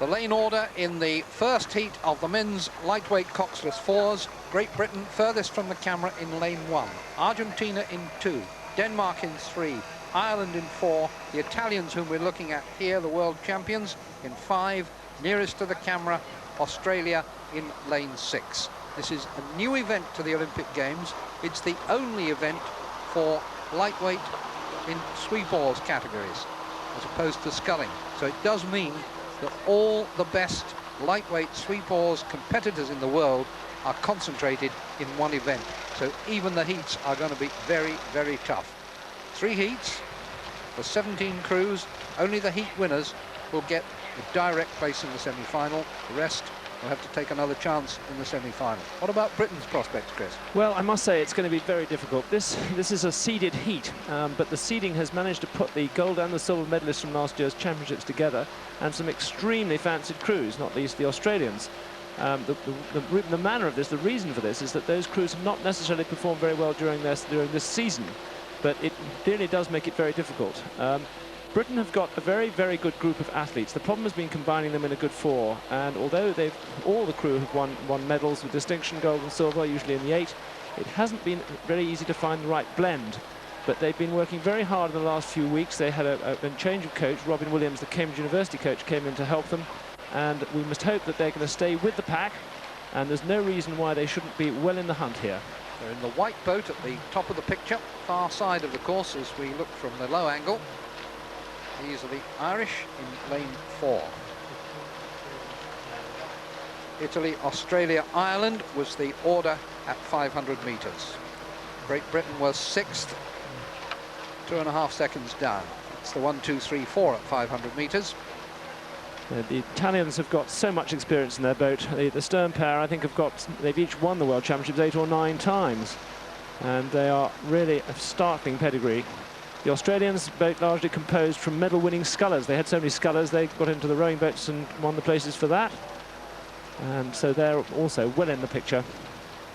The lane order in the first heat of the men's lightweight coxless fours. Great Britain furthest from the camera in lane 1. Argentina in 2. Denmark in 3. Ireland in 4. The Italians, whom we're looking at here, the world champions, in 5. Nearest to the camera, Australia in lane 6. This is a new event to the Olympic Games. It's the only event for lightweight in sweep oars categories, as opposed to sculling. So it does mean that all the best lightweight sweep oars competitors in the world are concentrated in one event. So even the heats are going to be very, very tough. 3 heats for 17 crews. Only the heat winners will get a direct place in the semi-final. The rest will have to take another chance in the semi-final. What about Britain's prospects, Chris? Well, I must say it's going to be very difficult. This is a seeded heat, but the seeding has managed to put the gold and the silver medalists from last year's championships together, and some extremely fancied crews, not least the Australians. The manner of this, the reason for this, is that those crews have not necessarily performed very well during this season, but it really does make it very difficult. Britain have got a very, very good group of athletes. The problem has been combining them in a good 4, and although all the crew have won medals with distinction, gold and silver, usually in the 8, it hasn't been very easy to find the right blend. But they've been working very hard in the last few weeks. They had a change of coach. Robin Williams, the Cambridge University coach, came in to help them, and we must hope that they're going to stay with the pack, and there's no reason why they shouldn't be well in the hunt here. They're in the white boat at the top of the picture, far side of the course as we look from the low angle. These are the Irish in lane 4. Italy, Australia, Ireland was the order at 500 metres. Great Britain was 6th, 2.5 seconds down. It's the 1, 2, 3, 4 at 500 metres. The Italians have got so much experience in their boat. The stern pair, I think, they've each won the World Championships 8 or 9 times. And they are really a startling pedigree. The Australians' boat largely composed from medal-winning scullers. They had so many scullers, they got into the rowing boats and won the places for that. And so they're also well in the picture.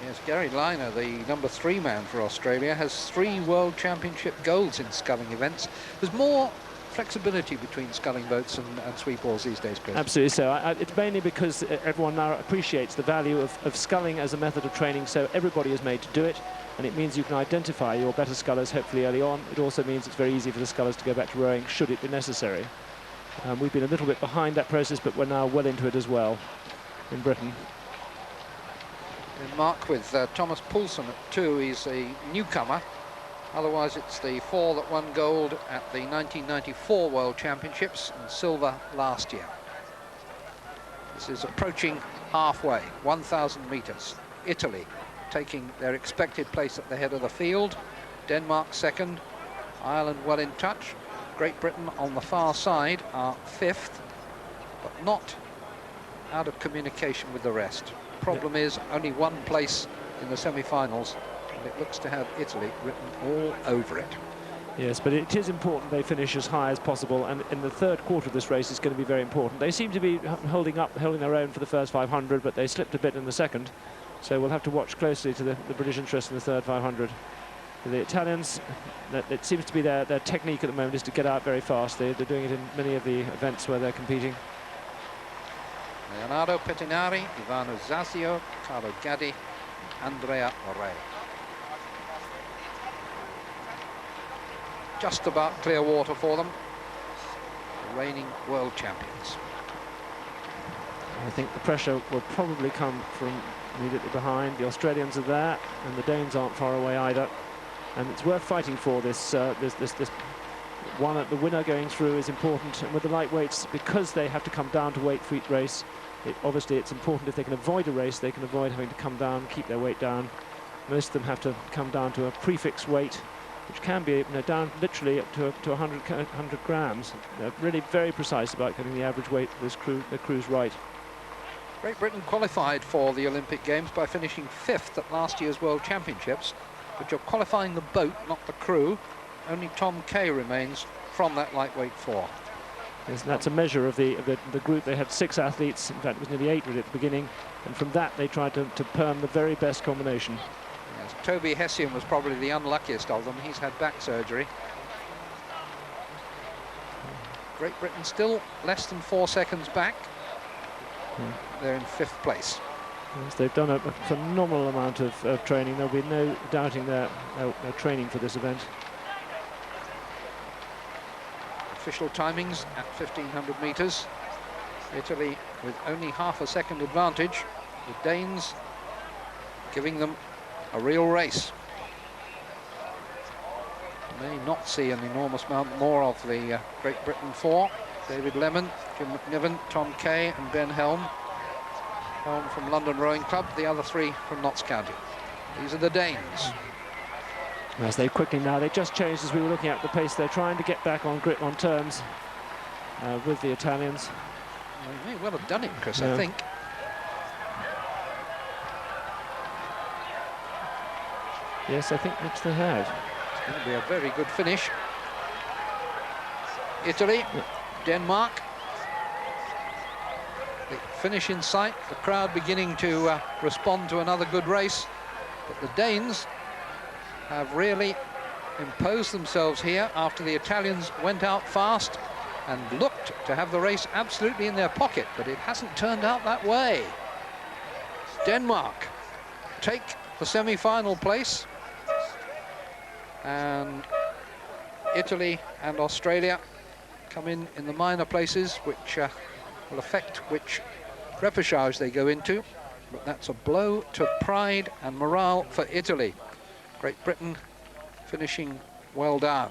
Yes, Gary Liner, the number 3 man for Australia, has 3 World Championship golds in sculling events. There's more flexibility between sculling boats and sweep oars these days, Chris. Absolutely so. It's mainly because everyone now appreciates the value of sculling as a method of training, so everybody is made to do it. And it means you can identify your better scullers hopefully early on. It also means it's very easy for the scullers to go back to rowing should it be necessary. We've been a little bit behind that process, but we're now well into it as well in Britain. Denmark with Thomas Poulsen at 2. He's a newcomer. Otherwise, it's the 4 that won gold at the 1994 World Championships and silver last year. This is approaching halfway, 1,000 metres. Italy taking their expected place at the head of the field. Denmark 2nd. Ireland well in touch. Great Britain on the far side are 5th, but not out of communication with the rest. Problem is only 1 place in the semi-finals, and it looks to have Italy written all over it. Yes, but it is important they finish as high as possible, and in the 3rd quarter of this race is going to be very important. They seem to be holding their own for the first 500, but they slipped a bit in the 2nd. So we'll have to watch closely to the British interest in the 3rd 500. The Italians, it seems to be their technique at the moment is to get out very fast. They're doing it in many of the events where they're competing. Leonardo Pettinari, Ivano Zazio, Carlo Gaddi, Andrea Orei. Just about clear water for them. The reigning world champions. I think the pressure will probably come from immediately behind. The Australians are there, and the Danes aren't far away either. And it's worth fighting for this. This one at the winner going through is important. And with the lightweights, because they have to come down to weight for each race, obviously it's important if they can avoid a race, they can avoid having to come down, keep their weight down. Most of them have to come down to a prefix weight, which can be down literally up to 100 grams. They're really very precise about getting the average weight of the crew's right. Great Britain qualified for the Olympic Games by finishing 5th at last year's World Championships, but you're qualifying the boat, not the crew. Only Tom Kay remains from that lightweight 4. Yes, and that's a measure of the group. They had 6 athletes, in fact it was nearly 8 really at the beginning, and from that they tried to perm the very best combination. Yes, Toby Hessian was probably the unluckiest of them. He's had back surgery. Great Britain still less than 4 seconds back. They're in 5th place. Yes, they've done a phenomenal amount of training. There'll be no doubting their training for this event. Official timings at 1,500 metres. Italy with only half a second advantage. The Danes giving them a real race. May not see an enormous amount more of the Great Britain 4. David Lemon, Jim McNiven, Tom Kay and Ben Helm. Helm from London Rowing Club, the other 3 from Notts County. These are the Danes. As they quickly now, they just changed as we were looking at the pace. They're trying to get back on grip, on terms with the Italians. Well, they may well have done it, Chris, yeah. I think. Yes, I think that they have. It's going to be a very good finish. Italy, yeah. Denmark. The finish in sight, the crowd beginning to respond to another good race. But the Danes have really imposed themselves here after the Italians went out fast and looked to have the race absolutely in their pocket, but it hasn't turned out that way. Denmark take the semi-final place, and Italy and Australia come in the minor places, which will affect which repechage they go into. But that's a blow to pride and morale for Italy. Great Britain finishing well down.